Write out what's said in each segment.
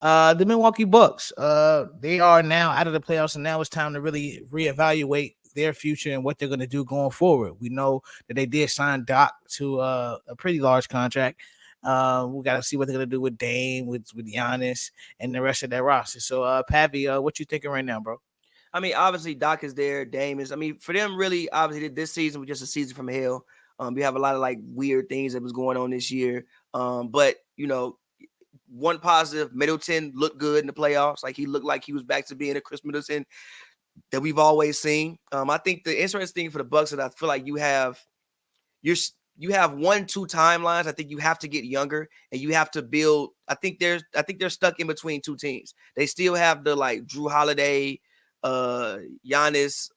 The Milwaukee Bucks. They are now out of the playoffs, and now it's time to really reevaluate their future and what they're going to do going forward. We know that they did sign Doc to a pretty large contract. We got to see what they're going to do with Dame, with Giannis, and the rest of their roster. So, Pappy, what you thinking right now, bro? I mean, obviously Doc is there, Dame is. I mean, for them, really, obviously this season was just a season from hell. We have a lot of like weird things that was going on this year. But one positive, Middleton looked good in the playoffs. Like he looked like he was back to being a Chris Middleton that we've always seen. I think the interesting thing for the Bucks is I feel like you have 1-2 timelines. I think you have to get younger and you have to build. I think they're stuck in between two teams. They still have the like Drew Holiday, Giannis,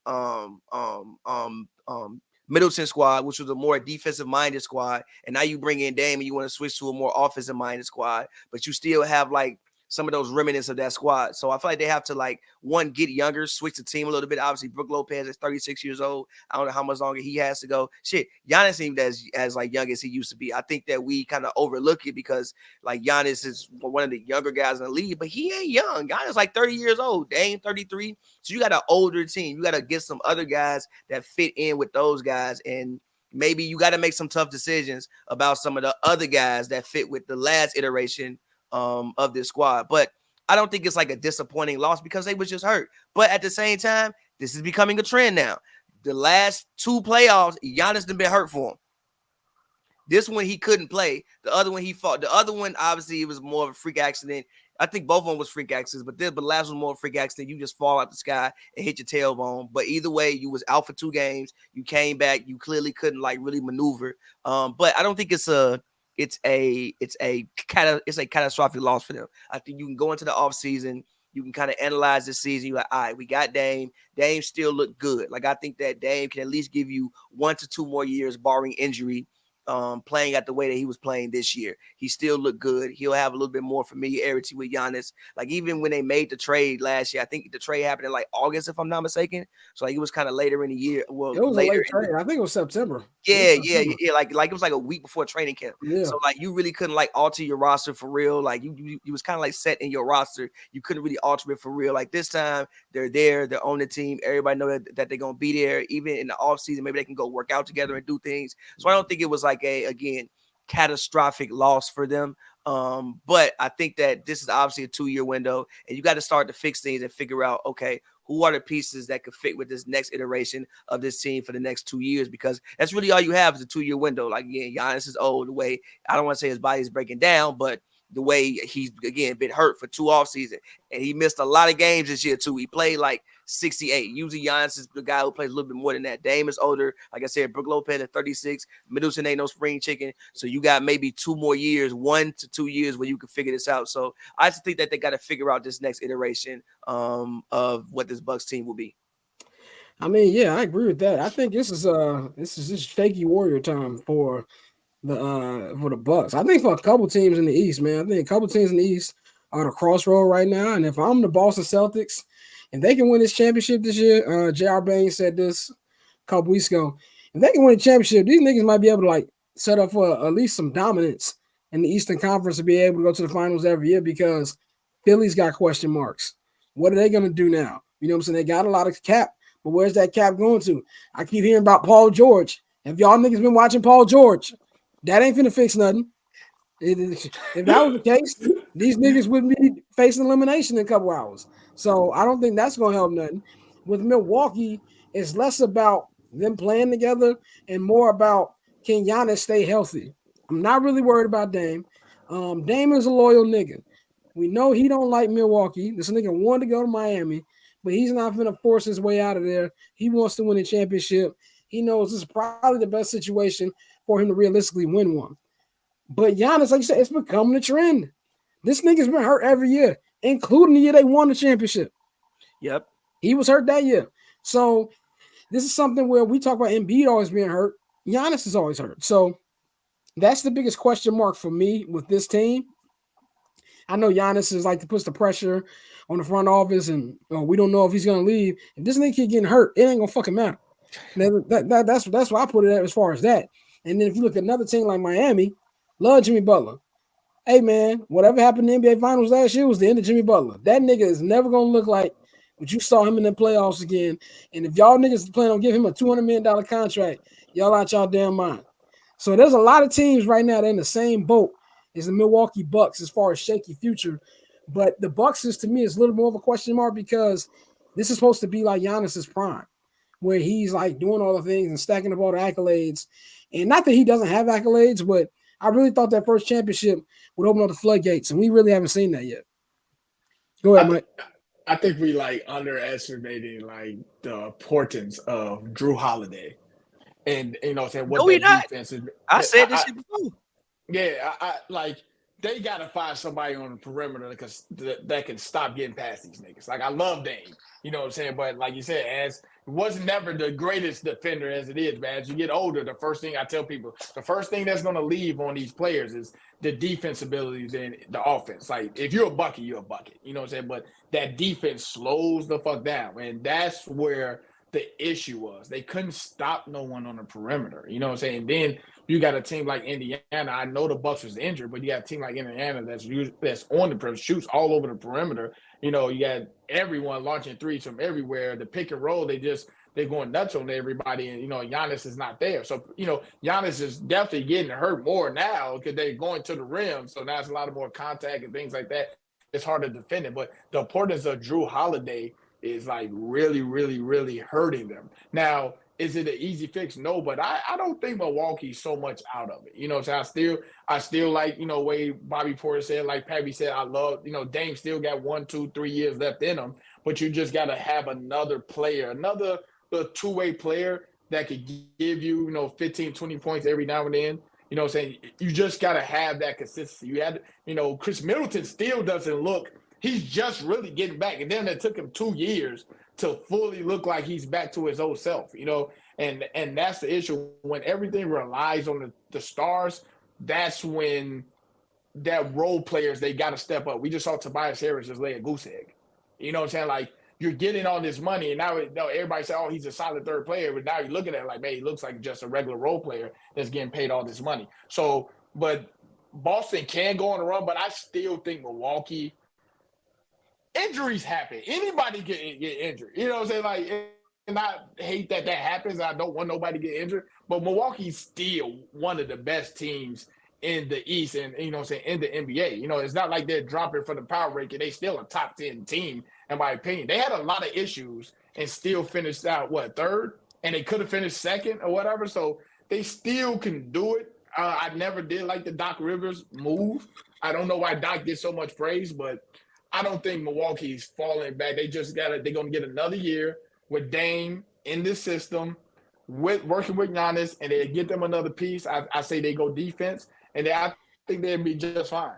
Middleton squad, which was a more defensive minded squad, and now you bring in Dame and you want to switch to a more offensive minded squad, but you still have like some of those remnants of that squad. So I feel like they have to like get younger, switch the team a little bit. Obviously, Brook Lopez is 36 years old. I don't know how much longer he has to go. Shit, Giannis seemed as like young as he used to be. I think that we kind of overlook it because like Giannis is one of the younger guys in the league, but he ain't young. Giannis like 30 years old. Dame 33. So you got an older team. You got to get some other guys that fit in with those guys, and maybe you got to make some tough decisions about some of the other guys that fit with the last iteration of this squad. But I don't think it's like a disappointing loss because they was just hurt. But at the same time, this is becoming a trend now. The last two playoffs, Giannis done been hurt for him. This one he couldn't play. The other one he fought. The other one, obviously, it was more of a freak accident. I think both of them was freak accidents, but the last one more freak accident. You just fall out the sky and hit your tailbone. But either way, you was out for 2 games. You came back. You clearly couldn't like really maneuver. But I don't think it's a catastrophic loss for them. I think you can go into the offseason. You can kind of analyze this season. You're like, all right, we got Dame. Dame still look good. Like I think that Dame can at least give you 1 to 2 more years, barring injury, playing at the way that he was playing this year. He still looked good. He'll have a little bit more familiarity with Giannis. Like even when they made the trade last year, I think the trade happened in like August, if I'm not mistaken. So like it was kind of later in the year. Well, it was later a late trade. I think it was September. Yeah. Like it was like a week before training camp. Yeah. So like you really couldn't like alter your roster for real. Like you was kind of like set in your roster. You couldn't really alter it for real. Like this time they're there, they're on the team. Everybody know that they're gonna be there. Even in the off season, maybe they can go work out together and do things. So I don't think it was like a catastrophic loss for them. But I think that this is obviously a 2-year window, and you got to start to fix things and figure out, okay, who are the pieces that could fit with this next iteration of this team for the next 2 years? Because that's really all you have is a 2-year window. Like, again, Giannis is old. The way, I don't want to say his body's breaking down, but the way he's, again, been hurt for 2 off season. And he missed a lot of games this year, too. He played like 68. Usually Giannis is the guy who plays a little bit more than that. Dame is older. Like I said, Brook Lopez at 36. Middleton ain't no spring chicken. So you got maybe 2 more years, 1 to 2 years where you can figure this out. So I just think that they got to figure out this next iteration of what this Bucks team will be. I mean, yeah, I agree with that. I think this is just shaky warrior time for the Bucks. I think for a couple teams in the East, man. I think a couple teams in the East are at a crossroad right now. And if I'm the Boston Celtics and they can win this championship this year, J.R. Baines said this a couple weeks ago. If they can win the championship, these niggas might be able to like set up for at least some dominance in the Eastern Conference to be able to go to the finals every year because Philly's got question marks. What are they going to do now? You know what I'm saying? They got a lot of cap, but where's that cap going to? I keep hearing about Paul George. If y'all niggas been watching Paul George, that ain't finna fix nothing. If that was the case, these niggas wouldn't be facing elimination in a couple hours. So I don't think that's gonna help nothing. With Milwaukee, it's less about them playing together and more about can Giannis stay healthy. I'm not really worried about Dame. Dame is a loyal nigga. We know he don't like Milwaukee. This nigga wanted to go to Miami, but he's not gonna force his way out of there. He wants to win a championship. He knows this is probably the best situation for him to realistically win one. But Giannis, like you said, it's becoming a trend. This nigga's been hurt every year, including the year they won the championship. Yep. He was hurt that year. So this is something where we talk about Embiid always being hurt. Giannis is always hurt. So that's the biggest question mark for me with this team. I know Giannis is like to push the pressure on the front office, and we don't know if he's going to leave. If this nigga keep getting hurt, it ain't going to fucking matter. That's why I put it at as far as that. And then if you look at another team like Miami, love Jimmy Butler. Hey man, whatever happened in the NBA Finals last year was the end of Jimmy Butler. That nigga is never gonna look like what you saw him in the playoffs again. And if y'all niggas plan on giving him a $200 million contract, y'all out y'all damn mind. So there's a lot of teams right now that are in the same boat as the Milwaukee Bucks as far as shaky future. But the Bucks is to me is a little more of a question mark because this is supposed to be like Giannis's prime, where he's like doing all the things and stacking up all the accolades. And not that he doesn't have accolades, but I really thought that first championship would open up the floodgates, and we really haven't seen that yet. Go ahead, Mike. I think we like underestimating like the importance of Drew Holiday, and you know, saying what No, we're that not. defense is. I said this shit before. Yeah, I like they gotta find somebody on the perimeter because that can stop getting past these niggas. Like I love Dame, you know what I'm saying, but like you said, as wasn't never the greatest defender as it is, man. As you get older, the first thing I tell people, the first thing that's gonna leave on these players is the defense abilities and the offense. Like if you're a bucket, you're a bucket. You know what I'm saying? But that defense slows the fuck down. And that's where the issue was. They couldn't stop no one on the perimeter. You know what I'm saying? Then you got a team like Indiana. I know the Bucks was injured, but you got a team like Indiana that's on the perimeter, shoots all over the perimeter. You know, you got everyone launching threes from everywhere. The pick and roll, they're going nuts on everybody, and you know, Giannis is not there. So, you know, Giannis is definitely getting hurt more now because they're going to the rim. So now it's a lot of more contact and things like that. It's hard to defend it. But the importance of Drew Holiday is like really, really, really hurting them. Now, is it an easy fix? No, but I don't think Milwaukee's so much out of it. You know, so I still like, you know, way Bobby Porter said, like Pappy said, I love, you know, Dame still got 1, 2, 3 years left in him, but you just got to have another player, another two-way player that could give you, you know, 15, 20 points every now and then. You know what I'm saying? You just got to have that consistency. You had, you know, Chris Middleton still doesn't look, he's just really getting back. And then it took him 2 years to fully look like he's back to his old self, you know? And that's the issue. When everything relies on the stars, that's when that role players, they got to step up. We just saw Tobias Harris just lay a goose egg. You know what I'm saying? Like, you're getting all this money, and now everybody say, oh, he's a solid third player, but now you're looking at it like, man, he looks like just a regular role player that's getting paid all this money. So, but Boston can go on a run, but I still think Milwaukee, injuries happen. Anybody get injured. You know what I'm saying? Like, and I hate that happens. I don't want nobody to get injured, but Milwaukee's still one of the best teams in the East and, you know what I'm saying, in the NBA. You know, it's not like they're dropping for the power ranking. They still a top 10 team, in my opinion. They had a lot of issues and still finished out, third? And they could have finished second or whatever. So they still can do it. I never did like the Doc Rivers move. I don't know why Doc gets so much praise, but I don't think Milwaukee's falling back. They're going to get another year with Dame in this system, working with Giannis, and they get them another piece. I say they go defense, and I think they'd be just fine.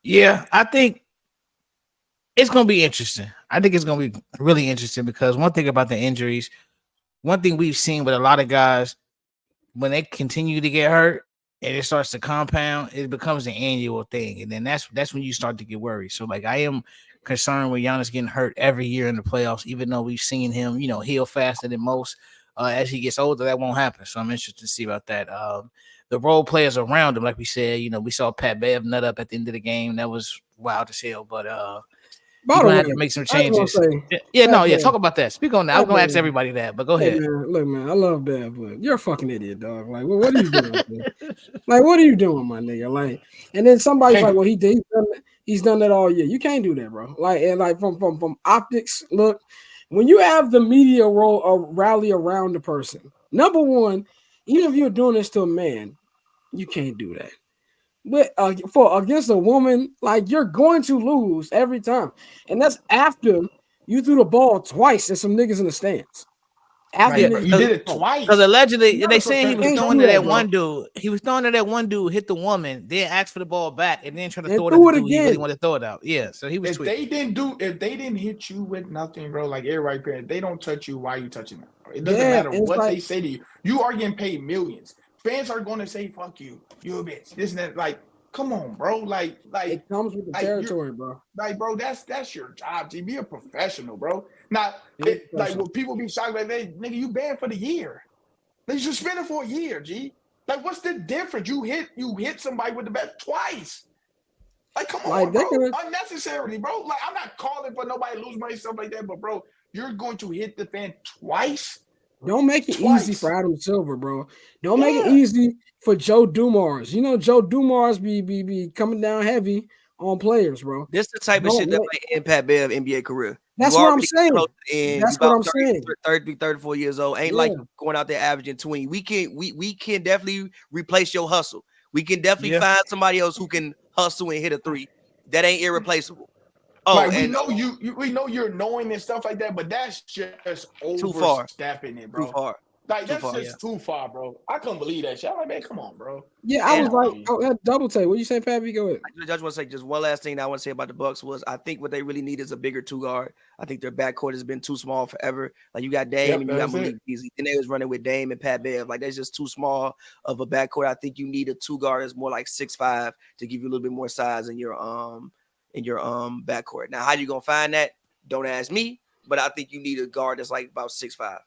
Yeah, I think it's going to be interesting. I think it's going to be really interesting because one thing about the injuries, one thing we've seen with a lot of guys, when they continue to get hurt and it starts to compound, it becomes an annual thing. And then that's when you start to get worried. So, like, I am concerned with Giannis getting hurt every year in the playoffs, even though we've seen him, you know, heal faster than most. As he gets older, that won't happen. So I'm interested to see about that. The role players around him, like we said, you know, we saw Pat Bev nut up at the end of the game. That was wild as hell. But you're gonna have to make some changes. Talk about that. Speak on that. I was gonna ask everybody that, but go ahead. Man, look, man, I love Bev, but you're a fucking idiot, dog. Like, what are you doing? Like, what are you doing, my nigga? Like, and then somebody's like, well, he's done that all year. You can't do that, bro. Like, and like from optics, look, when you have the media rally around the person, number one, even if you're doing this to a man, you can't do that. But against a woman, like, you're going to lose every time, and that's after you threw the ball twice at some niggas in the stands. After you did it twice. Because allegedly, they saying he was throwing to that one dude. He was throwing to that one dude, hit the woman, then asked for the ball back, and then trying to throw it at the dude he really wanted to throw it out. Yeah, so he was. If they didn't hit you with nothing, bro, like everybody parent, they don't touch you. Why are you touching them? It doesn't matter what they say to you. You are getting paid millions. Fans are going to say, "Fuck you, you a bitch." This and that. Like, come on, bro. Like it comes with the territory, bro. Like, bro, that's your job. To be a professional, bro. Not like when people be shocked like, nigga, you banned for the year. They suspended for a year, G. Like, what's the difference? You hit somebody with the bat twice. Like, come Like, on, they bro. could've- Unnecessarily, bro. Like, I'm not calling for nobody to lose money, stuff like that, but bro, you're going to hit the fan twice. Don't make it easy Twice. for Adam Silver, bro. Don't make it Yeah. easy for Joe Dumars. You know, Joe Dumars be coming down heavy on players, bro. This the type of Don't shit that let- might impact Bev NBA career. That's You what I'm already saying. close to the end. That's You about what I'm saying. 34 years old. Ain't like you going out there averaging 20. We can definitely replace your hustle. We can definitely find somebody else who can hustle and hit a three. That ain't irreplaceable. Oh, Like, and we know you're annoying and stuff like that, but that's just Too far. overstepping it, bro. too far. Like, Too that's far, just too far, bro. I couldn't believe that shit. I'm like, man, come on, bro. Yeah, I was And- like, that double take. What you say, Pappy? Go ahead. I just want to say just one last thing that I want to say about the Bucks was I think what they really need is a bigger two guard. I think their backcourt has been too small forever. Like you got Dame Yep, and you got that's Malik it. Beasley. And they was running with Dame and Pat Bev. Like that's just too small of a backcourt. I think you need a two guard that's more like 6'5" to give you a little bit more size in your backcourt. Now, how you gonna find that? Don't ask me, but I think you need a guard that's like about 6'5".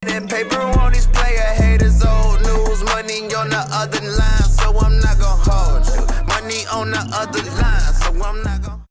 That paper on these player haters, old news, money on the other line, so I'm not gonna hold you. Money on the other line, so I'm not gonna